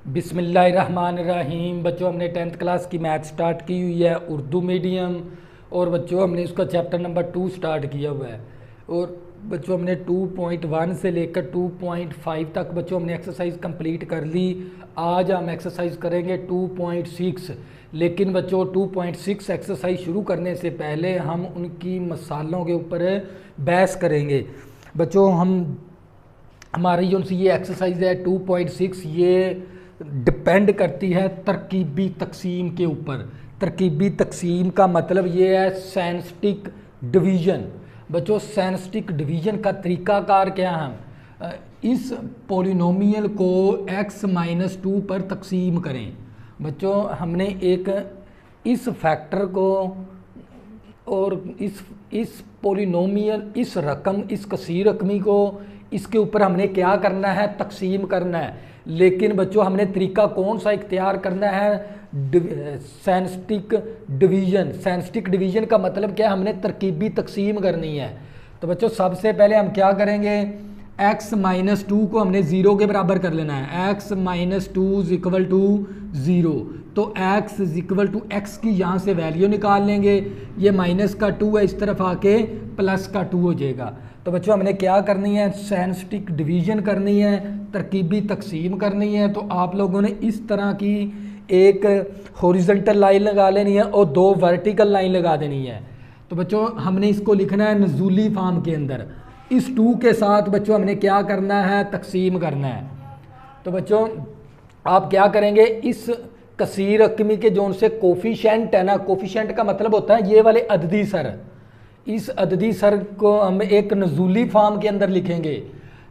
बिस्मिल्लाहिर्रहमानिर्रहीम। बच्चों हमने 10th क्लास की मैथ स्टार्ट की हुई है उर्दू मीडियम। और बच्चों हमने उसका चैप्टर नंबर 2 स्टार्ट किया हुआ है। और बच्चों हमने 2.1 से लेकर 2.5 तक बच्चों हमने एक्सरसाइज कंप्लीट कर ली। आज हम एक्सरसाइज करेंगे 2.6। लेकिन बच्चों 2.6 एक्सरसाइज शुरू करने से पहले हम उनकी मसालों के ऊपर बहस करेंगे। बच्चों हमारी जो सी ये एक्सरसाइज है 2.6 ये डिपेंड करती है तरकीबी तकसीम के ऊपर। तरकीबी तकसीम का मतलब ये है सैनस्टिक डिवीज़न। बच्चों सैनस्टिक डिवीज़न का तरीक़ाकार क्या है, इस पोलिनोमियल को x-2 पर तकसीम करें। बच्चों हमने एक इस फैक्टर को और इस पोलिनोमियल इस रकम इस कसीर रकमी को इसके ऊपर हमने क्या करना है, तकसीम करना है। लेकिन बच्चों हमने तरीका कौन सा इख्तियार करना है, सैनस्टिक डिवीज़न। सैनस्टिक डिवीज़न का मतलब क्या है, हमने तरकीबी तकसीम करनी है। तो बच्चों सबसे पहले हम क्या करेंगे, x-2 को हमने 0 के बराबर कर लेना है। x-2 = 0। तो x = x की यहाँ से वैल्यू निकाल लेंगे। ये माइनस का 2 है, इस तरफ आके प्लस का 2 हो जाएगा। तो बच्चों हमने क्या करनी है, सैनस्टिक डिवीज़न करनी है, तरकीबी तकसीम करनी है। तो आप लोगों ने इस तरह की एक हॉरिजॉन्टल लाइन लगा लेनी है और 2 वर्टिकल लाइन लगा देनी है। तो बच्चों हमने इसको लिखना है नज़ूली फॉर्म के अंदर। इस 2 के साथ बच्चों हमने क्या करना है, तकसीम करना है। तो बच्चों आप क्या करेंगे, इस कसीर रकमी के जोन से कोफिशेंट है ना, कोफिशेंट का मतलब होता है ये वाले अददी सर। इस अददी सर को हम एक नज़ूली फॉर्म के अंदर लिखेंगे।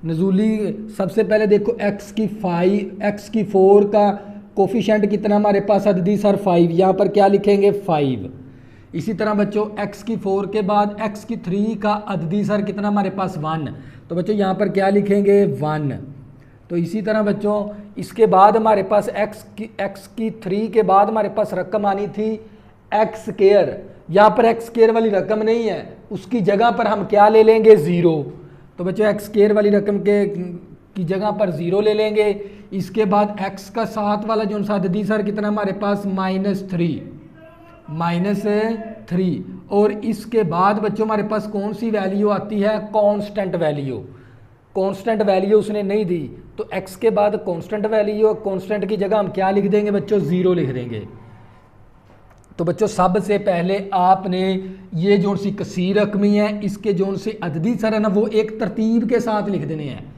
नज़ूली सबसे पहले देखो x की 4 का कोफिशेंट कितना हमारे पास, अददी सर 5। यहाँ पर क्या लिखेंगे, 5। इसी तरह बच्चों x की 4 के बाद x की 3 का अददी सर कितना हमारे पास, 1। तो बच्चों यहाँ पर क्या लिखेंगे, 1। तो इसी तरह बच्चों इसके बाद हमारे पास x की 3 के बाद हमारे पास रकम आनी थी x²। यहाँ पर x² वाली रकम नहीं है, उसकी जगह पर हम क्या ले लेंगे, 0। तो बच्चों x² वाली रकम की जगह पर 0 ले लेंगे। इसके बाद x का 7 वाला जो अददी सर कितना हमारे पास, -3। और इसके बाद बच्चों हमारे पास कौन सी वैल्यू आती है, कांस्टेंट वैल्यू। कांस्टेंट वैल्यू उसने नहीं दी, तो x के बाद कांस्टेंट वैल्यू, कांस्टेंट की जगह हम क्या लिख देंगे बच्चों, 0 लिख देंगे। तो बच्चों सबसे पहले आपने ये जो सी कसीर रकमी है इसके जो से अददी सर है ना, वो एक तरतीब के साथ लिख देने हैं।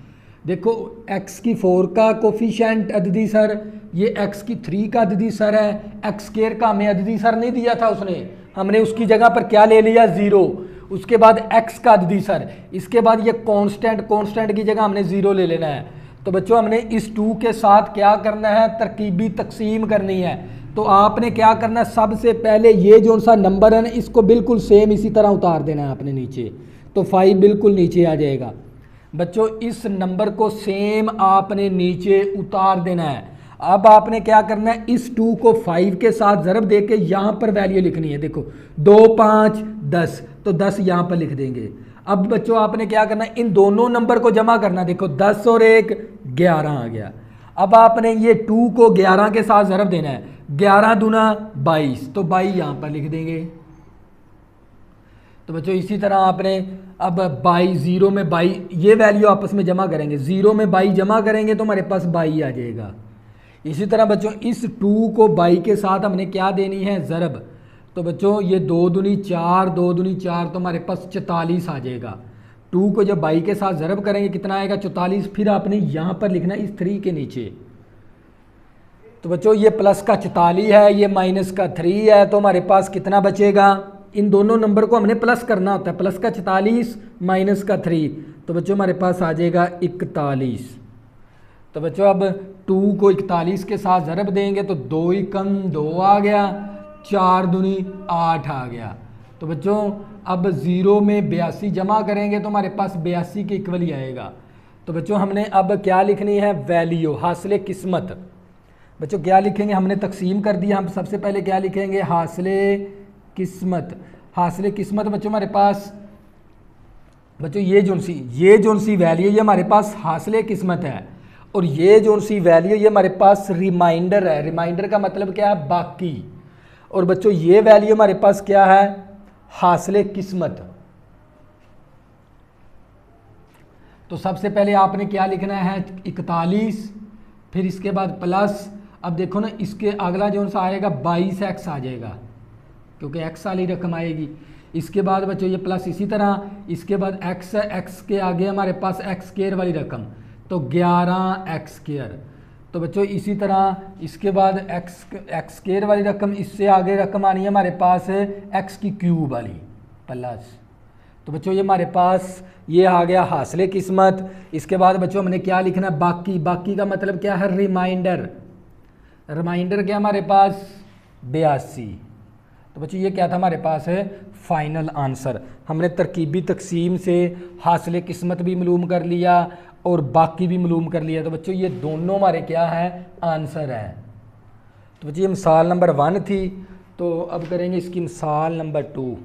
देखो x की 4 का कोफिशेंट अददी सर, ये x की 3 का अददी सर है। x² का हमें अददी सर नहीं दिया था उसने, हमने उसकी जगह पर क्या ले लिया, 0। उसके बाद x का अददी सर, इसके बाद ये कांस्टेंट की जगह हमने 0 ले लेना है। तो बच्चों हमने इस 2 के साथ क्या करना है, तरकीबी तकसीम करनी है। तो आपने क्या करना है, सबसे पहले ये जो सा नंबर है ना इसको बिल्कुल सेम इसी तरह उतार देना है आपने नीचे। तो 5 बिल्कुल नीचे आ जाएगा। बच्चों इस नंबर को सेम आपने नीचे उतार देना है। अब आपने क्या करना है, इस 2 को 5 के साथ ज़रब दे के यहाँ पर वैल्यू लिखनी है। देखो 2 5 10, तो 10 यहाँ पर लिख देंगे। अब बच्चों आपने क्या करना है, इन दोनों नंबर को जमा करना। देखो 10 और 1 11 आ गया। अब आपने ये 2 को 11 के साथ ज़रब देना है, 11 दूना 22, तो 22 यहाँ पर लिख देंगे। तो बच्चों इसी तरह आपने अब 22 0 में 22 ये वैल्यू आपस में जमा करेंगे, 0 में 22 जमा करेंगे तो हमारे पास 22 आ जाएगा। इसी तरह बच्चों इस 2 को 22 के साथ हमने क्या देनी है, ज़रब। तो बच्चों ये 2 दूनी 4 2 दूनी 4, तो हमारे पास 44 आ जाएगा। 2 को जब 22 के साथ ज़रब करेंगे कितना आएगा, 44। फिर आपने यहाँ पर लिखना है इस 3 के नीचे। तो बच्चों ये प्लस का 44 है, ये माइनस का 3 है, तो हमारे पास कितना बचेगा, इन दोनों नंबर को हमने प्लस करना होता है, प्लस का 44 माइनस का 3। तो बच्चों हमारे पास आ जाएगा 41। तो बच्चों अब 2 को 41 के साथ ज़रब देंगे तो 2 × 2 आ गया, 4 दूनी 8 आ गया। तो बच्चों अब 0 में 82 जमा करेंगे तो हमारे पास 82 के इक्वल ही आएगा। तो बच्चों हमने अब क्या लिखनी है, वैल्यू, हासिल किस्मत। बच्चों क्या लिखेंगे, हमने तकसीम कर दिया, हम सबसे पहले क्या लिखेंगे, हासिल किस्मत। हासिल किस्मत बच्चों हमारे पास, बच्चों ये जो सी वैल्यू ये हमारे पास हासिल किस्मत है। और ये जो सी वैल्यू ये हमारे पास रिमाइंडर है। रिमाइंडर का मतलब क्या है, बाकी। और बच्चों ये वैल्यू हमारे पास क्या है, हासिले किस्मत। तो सबसे पहले आपने क्या लिखना है, 41, फिर इसके बाद प्लस, अब देखो ना इसके अगला जो सा आएगा 22x आ जाएगा, क्योंकि x वाली रकम आएगी। इसके बाद बच्चों ये प्लस इसी तरह, इसके बाद x है, x के आगे हमारे पास x स्क्वायर वाली रकम, तो 11x स्क्वायर। तो बच्चों इसी तरह इसके बाद x स्क्वायर वाली रकम, इससे आगे रकम आनी है हमारे पास x की क्यूब वाली प्लस। तो बच्चों ये हमारे पास ये आ गया हासिले किस्मत। इसके बाद बच्चों हमने क्या लिखना है, बाकी। बाकी का मतलब क्या है, रिमाइंडर। रिमाइंडर क्या हमारे पास 82। तो बच्चों ये क्या था हमारे पास है, फाइनल आंसर। हमने तरकीबी तकसीम से हासिले किस्मत भी मालूम कर लिया और बाकी भी मालूम कर लिया। तो बच्चों ये दोनों हमारे क्या है, आंसर है। तो बच्चों ये मिसाल नंबर 1 थी। तो अब करेंगे इसकी मिसाल नंबर 2।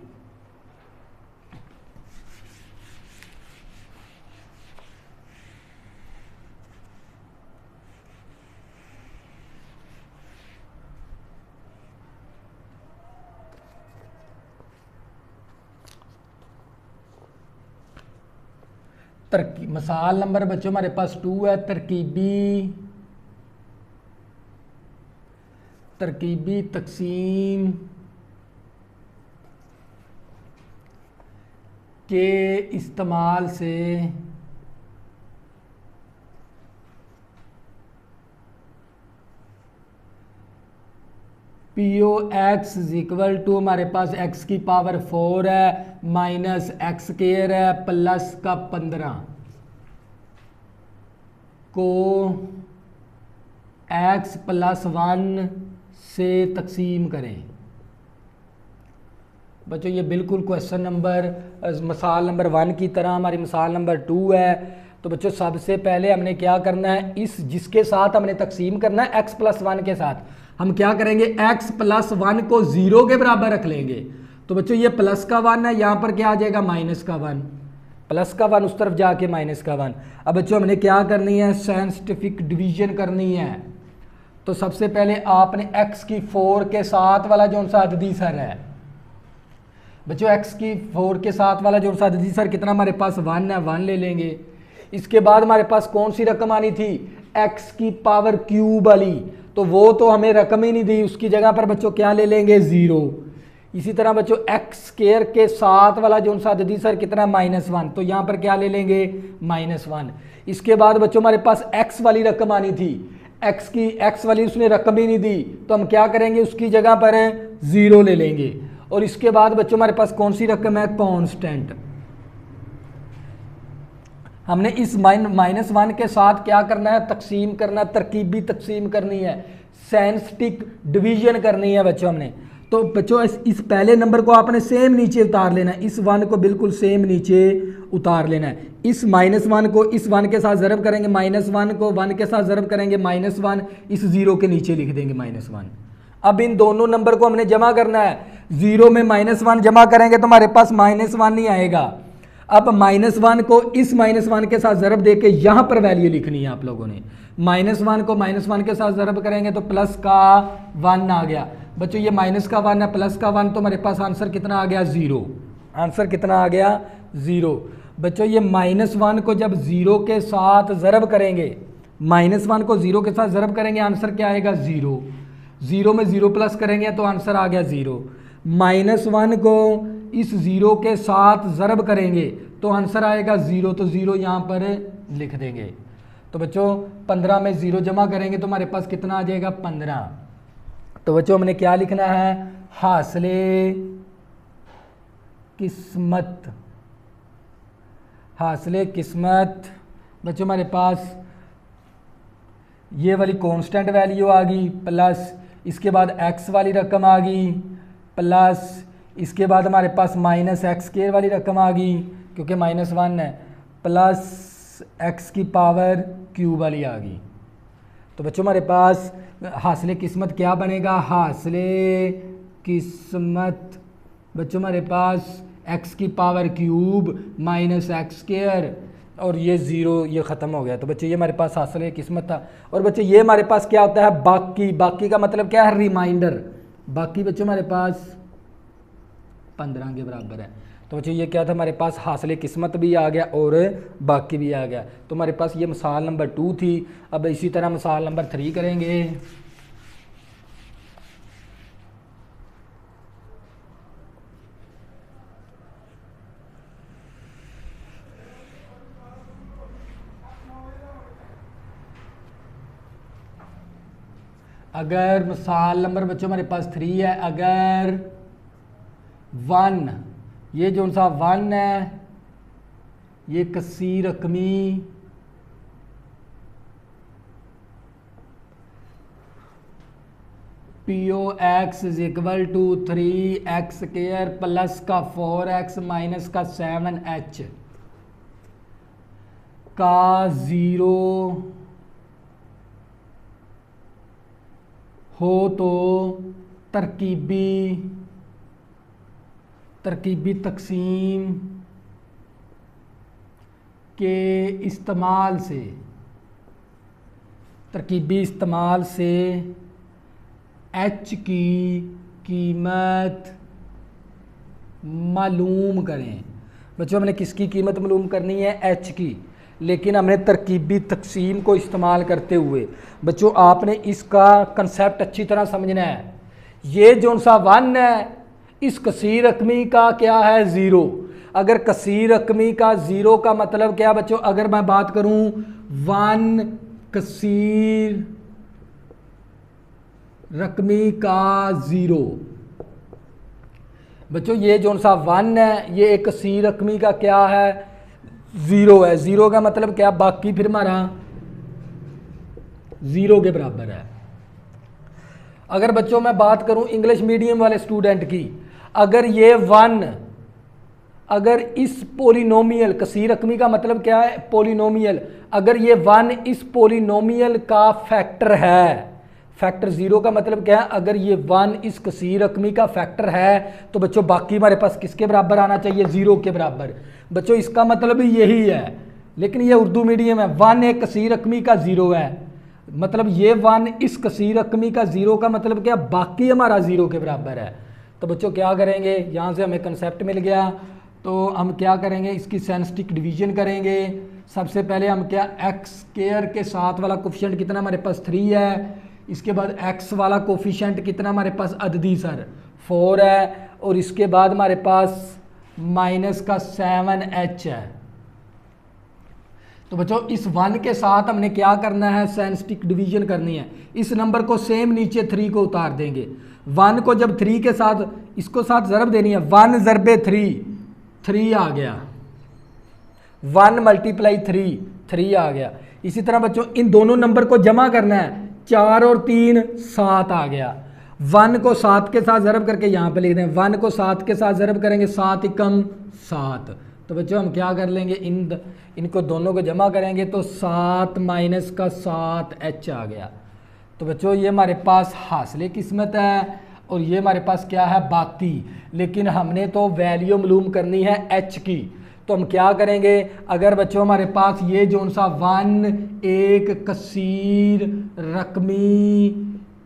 मिसाल नंबर बच्चों हमारे पास 2 है। तरकीबी तकसीम के इस्तेमाल से P O X is equal to हमारे पास x की पावर 4 है माइनस एक्स स्क्वायर है प्लस का 15 को x प्लस 1 से तकसीम करें। बच्चों ये बिल्कुल क्वेश्चन नंबर मिसाल नंबर 1 की तरह हमारी मिसाल नंबर 2 है। तो बच्चों सबसे पहले हमने क्या करना है, इस जिसके साथ हमने तकसीम करना है x प्लस 1 के साथ, हम क्या करेंगे, x प्लस 1 को 0 के बराबर रख लेंगे। तो बच्चों ये प्लस का 1 है, यहाँ पर क्या आ जाएगा माइनस का 1, प्लस का 1 उस तरफ जाके माइनस का 1। अब बच्चों हमने क्या करनी है, साइंटिफिक डिवीजन करनी है। तो सबसे पहले आपने x की 4 के साथ वाला जो सा अददी सर है, बच्चों x की 4 के साथ वाला जो सा अददी सर कितना हमारे पास 1 है, 1 ले लेंगे। इसके बाद हमारे पास कौन सी रकम आनी थी, x की पावर क्यूब वाली, तो वो तो हमें रकम ही नहीं दी, उसकी जगह पर बच्चों क्या ले लेंगे 0। इसी तरह बच्चों x स्क्वायर के साथ वाला जो सा अददी सर कितना -1, तो यहाँ पर क्या ले लेंगे -1। इसके बाद बच्चों हमारे पास x वाली रकम आनी थी, x वाली उसने रकम ही नहीं दी, तो हम क्या करेंगे उसकी जगह पर 0 ले लेंगे। और इसके बाद बच्चों हमारे पास कौन सी रकम है, कांस्टेंट। हमने इस -1 के साथ क्या करना है, तकसीम करना, तरकीबी तकसीम करनी है, साइंटिफिक डिवीजन करनी है बच्चों हमने। तो बच्चों इस पहले नंबर को आपने सेम नीचे उतार लेना है, इस 1 को बिल्कुल सेम नीचे उतार लेना है। इस -1 को इस 1 के साथ ज़रब करेंगे, -1 को 1 के साथ ज़रब करेंगे -1, इस 0 के नीचे लिख देंगे -1। अब इन दोनों नंबर को हमने जमा करना है, 0 में -1 जमा करेंगे तो हमारे पास -1 नहीं आएगा। अब -1 को इस -1 के साथ ज़रब देके यहाँ पर वैल्यू लिखनी है आप लोगों ने। -1 को -1 के साथ ज़रब करेंगे तो प्लस का 1 आ गया। बच्चों ये माइनस का 1 है, प्लस का 1, तो हमारे पास आंसर कितना आ गया 0। आंसर कितना आ गया 0। बच्चों ये -1 को जब 0 के साथ ज़रब करेंगे, -1 को 0 के साथ ज़रब करेंगे, आंसर क्या आएगा 0। 0 में 0 प्लस करेंगे तो आंसर आ गया 0। -1 को इस 0 के साथ ज़रब करेंगे तो आंसर आएगा 0, तो 0 यहाँ पर लिख देंगे। तो बच्चों 15 में 0 जमा करेंगे तो हमारे पास कितना आ जाएगा 15। तो बच्चों हमने क्या लिखना है, हासिले किस्मत। हासिले किस्मत बच्चों हमारे पास ये वाली कांस्टेंट वैल्यू आ गई, प्लस इसके बाद x वाली रकम आ गई, प्लस इसके बाद हमारे पास -x² वाली रकम आ गई क्योंकि -1 है, प्लस x की पावर क्यूब वाली आ गई। तो बच्चों हमारे पास हासिले किस्मत क्या बनेगा, हासिले किस्मत बच्चों हमारे पास x की पावर क्यूब -x² और ये ज़ीरो ये ख़त्म हो गया। तो बच्चे ये हमारे पास हासिल किस्मत था। और बच्चे ये हमारे पास क्या होता है, बाकी। बाकी का मतलब क्या है, रिमाइंडर। बाकी बच्चों हमारे पास 15 के बराबर है। तो बच्चों ये क्या था, हमारे पास हासिल किस्मत भी आ गया और बाकी भी आ गया। तो हमारे पास ये मिसाल नंबर 2 थी। अब इसी तरह मिसाल नंबर 3 करेंगे। अगर मिसाल नंबर बच्चों हमारे पास 3 है, अगर 1, ये जो सा 1 है ये कसी रकमी POX is equal to 3x² plus का 4x माइनस का 7h का 0 हो तो तरकीबी तकसीम के इस्तेमाल से h की कीमत मालूम करें। बच्चों हमने किसकी कीमत मालूम करनी है, h की, लेकिन हमने तरकीबी तकसीम को इस्तेमाल करते हुए। बच्चों आपने इसका कंसेप्ट अच्छी तरह समझना है। ये जो सा 1 है इस कसीर रकमी का क्या है, 0। अगर कसीर रकमी का 0 का मतलब क्या बच्चों, अगर मैं बात करूं 1 कसीर रकमी का 0, बच्चों ये जो सा 1 है ये एक कसीर रकमी का क्या है, 0 है। 0 का मतलब क्या, बाकी फिर हमारा 0 के बराबर है। अगर बच्चों मैं बात करूं इंग्लिश मीडियम वाले स्टूडेंट की, अगर ये 1 अगर इस पोलिनोमियल, कसीर रकमी का मतलब क्या है, पोलिनोमियल, अगर ये 1 इस पोलिनोमियल का फैक्टर है, फैक्टर 0 का मतलब क्या है, अगर ये 1 इस कसीर रकमी का फैक्टर है तो बच्चों बाकी हमारे पास किसके बराबर आना चाहिए, 0 के बराबर। बच्चों इसका मतलब भी यही है, लेकिन ये उर्दू मीडियम है। 1 एक कसीर रकमी का 0 है, मतलब ये 1 इस कसीर रकमी का 0 का मतलब क्या, बाकी हमारा 0 के बराबर है। तो बच्चों क्या करेंगे, यहाँ से हमें कंसेप्ट मिल गया। तो हम क्या करेंगे, इसकी सेंस्टिक डिवीजन करेंगे। सबसे पहले हम क्या, x² के साथ वाला कोफिशिएंट कितना हमारे पास 3 है, इसके बाद x वाला कोफिशिएंट कितना हमारे पास अददी सर 4 है, और इसके बाद हमारे पास माइनस का 7h है। तो बच्चों इस 1 के साथ हमने क्या करना है, सेंस्टिक डिवीजन करनी है। इस नंबर को सेम नीचे 3 को उतार देंगे। 1 को जब 3 के साथ इसको साथ ज़रब देनी है, 1 ज़रबे 3 आ गया, 1 मल्टीप्लाई 3 आ गया। इसी तरह बच्चों इन दोनों नंबर को जमा करना है, 4 और 3 7 आ गया। 1 को 7 के साथ ज़रब करके यहाँ पे लिख दें, 1 को 7 के साथ ज़रब करेंगे, 7 एकम 7। तो बच्चों हम क्या कर लेंगे, इनको दोनों को जमा करेंगे तो 7 माइनस का 7h आ गया। तो बच्चों ये हमारे पास हासिल किस्मत है और ये हमारे पास क्या है, बाकी। लेकिन हमने तो वैल्यू मालूम करनी है h की। तो हम क्या करेंगे, अगर बच्चों हमारे पास ये जो सा 1 एक कसीर रकमी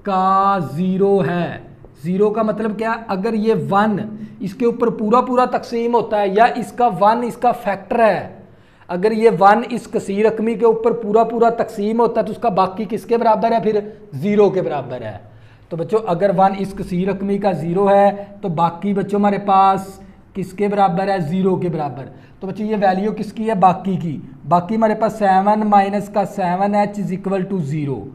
का 0 है, 0 का मतलब क्या, अगर ये 1 इसके ऊपर पूरा तकसीम होता है या इसका 1 इसका फैक्टर है, अगर ये 1 इस कसीर रकमी के ऊपर पूरा तकसीम होता है तो उसका बाकी किसके बराबर है, फिर 0 के बराबर है। तो बच्चों अगर 1 इस कसीर रकमी का 0 है तो बाकी बच्चों हमारे पास किसके बराबर है, 0 के बराबर। तो बच्चों ये वैल्यू किसकी है, बाकी की। बाकी हमारे पास 7 माइनस का 7h इज इक्वल टू 0।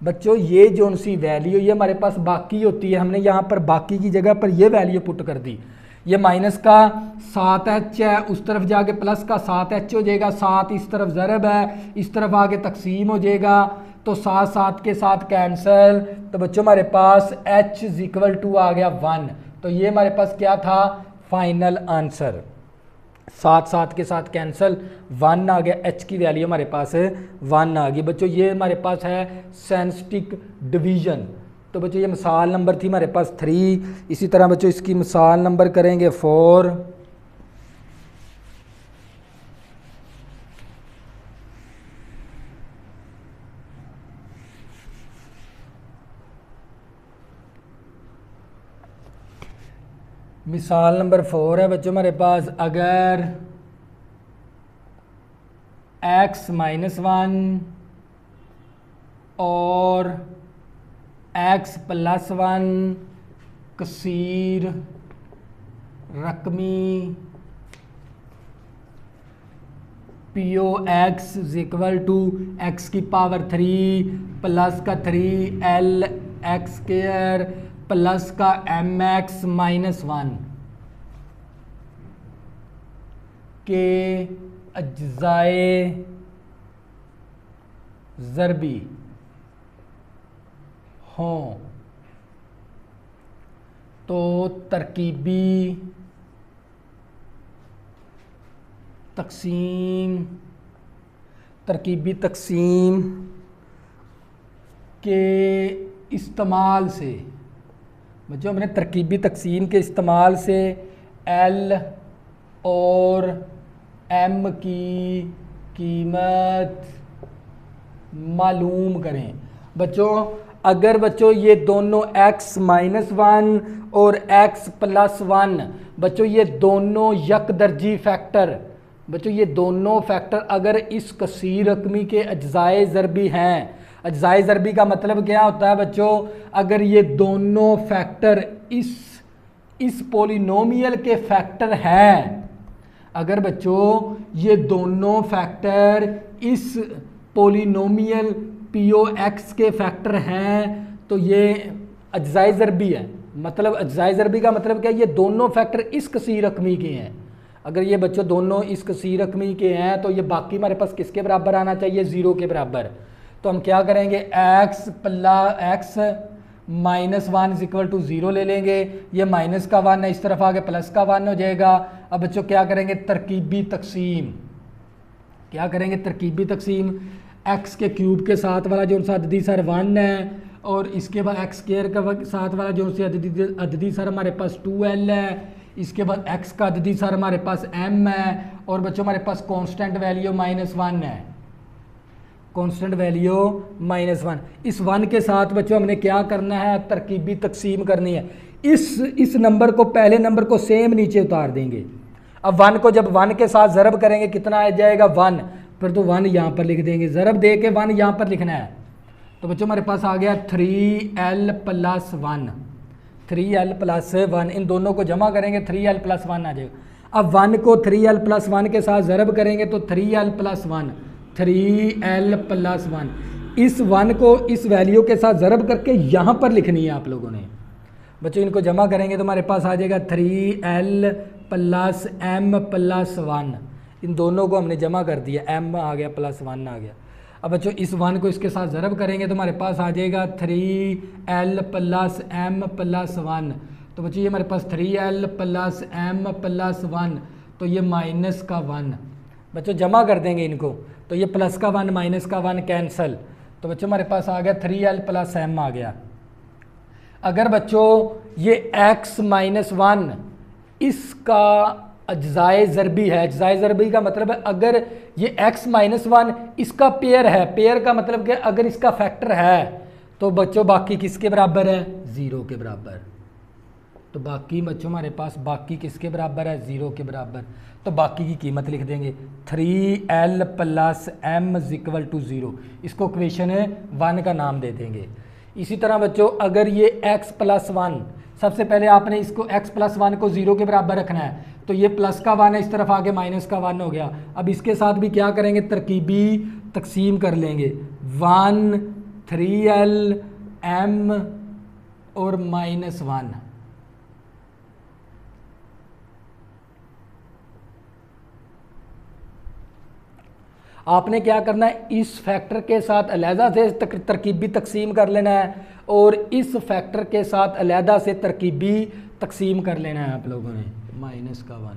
बच्चों ये जो सी वैल्यू ये हमारे पास बाकी होती है, हमने यहाँ पर बाकी की जगह पर ये वैल्यू पुट कर दी। ये माइनस का 7h है, उस तरफ जाके प्लस का 7h हो जाएगा, 7 इस तरफ ज़रब है, इस तरफ आगे तकसीम हो जाएगा, तो 7 के साथ कैंसल। तो बच्चों हमारे पास h इज इक्वल टू आ गया 1। तो ये हमारे पास क्या था, फाइनल आंसर। 7 के साथ कैंसल, 1 आ गया, h की वैल्यू हमारे पास 1 आ गई। बच्चों ये हमारे पास है सेंस्टिक डिवीजन। तो बच्चों ये मिसाल नंबर थी हमारे पास 3। इसी तरह बच्चों इसकी मिसाल नंबर करेंगे 4। मिसाल नंबर 4 है बच्चों हमारे पास, अगर x माइनस 1 और x प्लस 1 कसीर रकमी P O X is equal to X की पावर 3 प्लस का 3 LX स्क्वायर प्लस का MX माइनस 1 के अज्जाए ज़रबी हों तो तरकीबी तकसीम के इस्तेमाल से बच्चों हमने तरकीबी तकसीम के इस्तेमाल से L और M की कीमत मालूम करें। बच्चों अगर बच्चों ये दोनों x माइनस 1 और x प्लस 1 बच्चों ये दोनों यकदर्जी फैक्टर, बच्चों ये दोनों फैक्टर अगर इस कसीर रकमी के अज्जाए ज़रबी हैं, अज्जाए ज़रबी का मतलब क्या होता है बच्चों, अगर ये दोनों फैक्टर इस पोलिनोमियल के फैक्टर हैं, अगर बच्चों ये दोनों फैक्टर इस पोलिनोमियल POX के फैक्टर हैं तो ये अज्जाए ज़रबी है। मतलब अज्जाए ज़रबी का मतलब क्या है, ये दोनों फैक्टर इस कसीर रकमी के हैं। अगर ये बच्चों दोनों इस कसीर रकमी के हैं तो ये बाकी हमारे पास किसके बराबर आना चाहिए, 0 के बराबर। तो हम क्या करेंगे, x minus 1 is equal to 0 ले लेंगे, ये माइनस का 1 है, इस तरफ आगे प्लस का 1 हो जाएगा। अब बच्चों क्या करेंगे, तरकीबी तकसीम, क्या करेंगे तरकीबी तकसीम, x के क्यूब के साथ वाला जो सा अददी सर 1 है और इसके बाद x स्क्वायर का साथ वाला जो सी अददी सर हमारे पास 2l है, इसके बाद x का अददी सर हमारे पास m है और बच्चों हमारे पास कांस्टेंट वैल्यू -1 है, कांस्टेंट वैल्यू -1। इस 1 के साथ बच्चों हमने क्या करना है, तरकीबी तकसीम करनी है। इस नंबर को, पहले नंबर को सेम नीचे उतार देंगे। अब 1 को जब 1 के साथ ज़रब करेंगे कितना आ जाएगा 1, फिर तो 1 यहाँ पर लिख देंगे, ज़रब दे के 1 यहाँ पर लिखना है। तो बच्चों हमारे पास आ गया 3l प्लस 1, 3l प्लस 1, इन दोनों को जमा करेंगे 3l प्लस 1 आ जाएगा। अब 1 को 3l प्लस 1 के साथ ज़रब करेंगे तो 3l प्लस 1, 3l प्लस 1, इस 1 को इस वैल्यू के साथ ज़रब करके यहाँ पर लिखनी है आप लोगों ने। बच्चों इनको जमा करेंगे तो हमारे पास आ जाएगा 3l प्लस m प्लस 1, इन दोनों को हमने जमा कर दिया, m आ गया प्लस 1 आ गया। अब बच्चों इस 1 को इसके साथ ज़रब करेंगे तो हमारे पास आ जाएगा 3l प्लस m प्लस 1, तो बच्चों ये हमारे पास 3l प्लस m प्लस 1, तो ये माइनस का 1, बच्चों जमा कर देंगे इनको तो ये प्लस का 1 माइनस का 1 कैंसल, तो बच्चों हमारे पास आ गया 3l प्लस m आ गया। अगर बच्चों ये x माइनस 1 इसका अज्जाए ज़रबी है, अज्जाए ज़रबी का मतलब है अगर ये x माइनस 1 इसका पेयर है, पेयर का मतलब कि अगर इसका फैक्टर है तो बच्चों बाकी किसके बराबर है, 0 के बराबर। तो बाकी बच्चों हमारे पास बाकी किसके बराबर है, 0 के बराबर। तो बाकी की कीमत लिख देंगे 3l plus m is equal to 0, इसको इक्वेशन 1 का नाम दे देंगे। इसी तरह बच्चों अगर ये x प्लस 1, सबसे पहले आपने इसको x प्लस 1 को 0 के बराबर रखना है, तो ये प्लस का 1 है, इस तरफ आगे माइनस का 1 हो गया। अब इसके साथ भी क्या करेंगे, तरकीबी तकसीम कर लेंगे, 1 3l m और -1। आपने क्या करना है, इस फैक्टर के साथ अलहदा से तरकीबी तकसीम कर लेना है और इस फैक्टर के साथ अलहदा से तरकीबी तकसीम कर लेना है आप लोगों ने, माइनस का 1।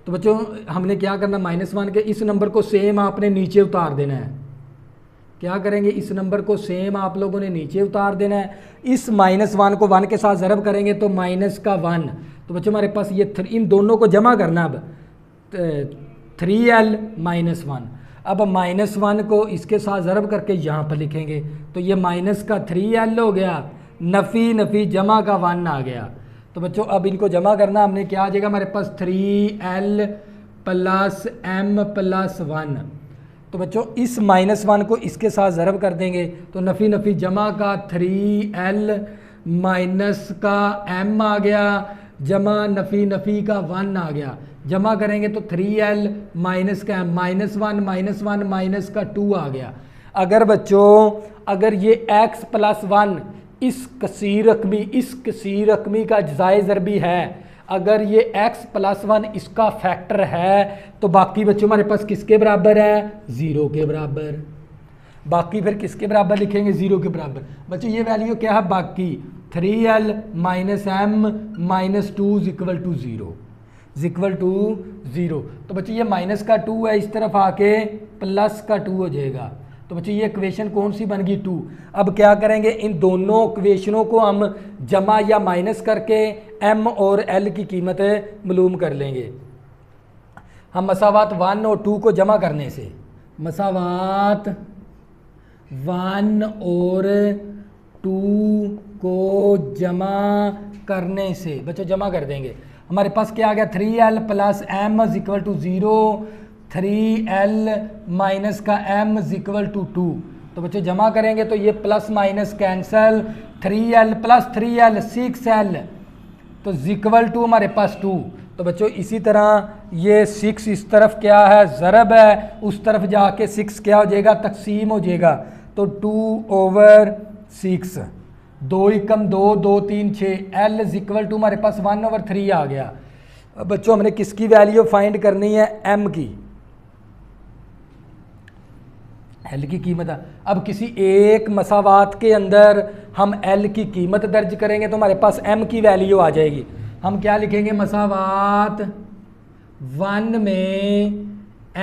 तो बच्चों हमने क्या करना, -1 के इस नंबर को सेम आपने नीचे उतार देना है। क्या करेंगे, इस नंबर को सेम आप लोगों ने नीचे उतार देना है। इस -1 को 1 के साथ ज़रब करेंगे तो माइनस का 1, तो बच्चों हमारे पास ये इन दोनों को जमा करना, अब 3l माइनस 1। अब -1 को इसके साथ ज़रब करके यहाँ पर लिखेंगे तो ये माइनस का 3l हो गया, नफ़ी नफ़ी जमा का 1 आ गया। तो बच्चों अब इनको जमा करना हमने, क्या आ जाएगा हमारे पास 3l प्लस m प्लस 1। तो बच्चों इस -1 को इसके साथ ज़रब कर देंगे तो नफ़ी नफ़ी जमा का 3l माइनस का m आ गया, जमा नफ़ी नफ़ी का 1 आ गया। जमा करेंगे तो 3l माइनस का m, -1 -1 माइनस का 2 आ गया। अगर बच्चों अगर ये x प्लस 1 इस कसीर रकमी का अज्जाए ज़रबी है, अगर ये x प्लस 1 इसका फैक्टर है तो बाकी बच्चों हमारे पास किसके बराबर है, 0 के बराबर। बाकी फिर किसके बराबर लिखेंगे, 0 के बराबर। बच्चों ये वैल्यू क्या है, बाकी 3l minus m minus 2 equal to 0। तो बच्चों ये माइनस का 2 है, इस तरफ आके प्लस का 2 हो जाएगा। तो बच्चों ये इक्वेशन कौन सी बन गई, 2। अब क्या करेंगे, इन दोनों इक्वेशनों को हम जमा या माइनस करके m और l की कीमत मालूम कर लेंगे। हम मसावात 1 और 2 को जमा करने से, मसावात 1 और 2 को जमा करने से बच्चों जमा कर देंगे, हमारे पास क्या आ गया, 3l plus m equal to 0, 3l minus का m इक्वल टू 2। तो बच्चों जमा करेंगे तो ये plus minus cancel, 3l plus 3l 6l तो इक्वल टू हमारे पास 2। तो बच्चों इसी तरह ये 6 इस तरफ क्या है, ज़रब है, उस तरफ जाके 6 क्या हो जाएगा, तकसीम हो जाएगा। तो 2/6, 2 एकम 2, 2 3 6, l इक्वल टू हमारे पास 1/3 आ गया। अब बच्चों हमने किसकी वैल्यू फाइंड करनी है, m की, l की कीमत। अब किसी एक मसावात के अंदर हम l की कीमत दर्ज करेंगे तो हमारे पास m की वैल्यू आ जाएगी। हम क्या लिखेंगे, मसावात 1 में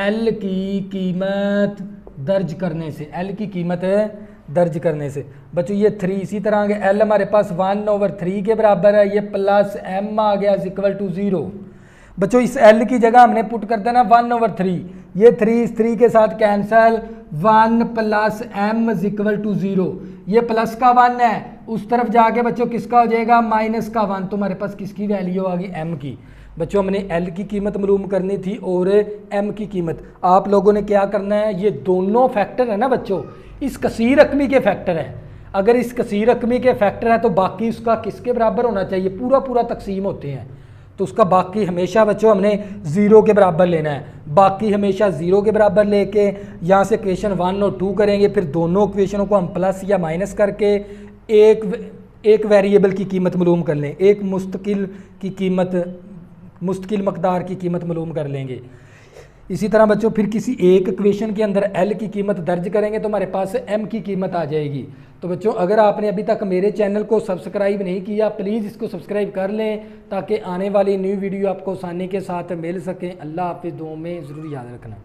l की कीमत दर्ज करने से, l की कीमत दर्ज करने से बच्चों ये 3 इसी तरह आगे, l हमारे पास 1/3 के बराबर है, ये प्लस m आ गया इक्वल टू 0। बच्चों इस l की जगह हमने पुट कर देना 1/3, ये 3 इस 3 के साथ cancel, 1 plus m equal to 0। ये प्लस का 1 है, उस तरफ जाके बच्चों किसका हो जाएगा, माइनस का 1। तो हमारे पास किसकी वैल्यू आ गई, m की। बच्चों हमने l की कीमत मालूम करनी थी और m की कीमत। आप लोगों ने क्या करना है, ये दोनों फैक्टर है ना बच्चों, इस कसीर रकमी के फैक्टर है। अगर इस कसीर रकमी के फैक्टर है तो बाकी उसका किसके बराबर होना चाहिए, पूरा तकसीम होते हैं तो उसका बाकी हमेशा बच्चों हमने 0 के बराबर लेना है। बाकी हमेशा 0 के बराबर लेके यहाँ से इक्वेशन 1 और 2 करेंगे, फिर दोनों इक्वेशनों को हम प्लस या माइनस करके एक वेरिएबल की कीमत मालूम कर लें, एक मुस्तकिल मकदार की कीमत मालूम कर लेंगे। इसी तरह बच्चों फिर किसी एक इक्वेशन के अंदर l की कीमत दर्ज करेंगे तो हमारे पास m की कीमत आ जाएगी। तो बच्चों अगर आपने अभी तक मेरे चैनल को सब्सक्राइब नहीं किया, प्लीज़ इसको सब्सक्राइब कर लें ताकि आने वाली न्यू वीडियो आपको आसानी के साथ मिल सकें। अल्लाह हाफिज़, दुआओं में ज़रूर याद रखना।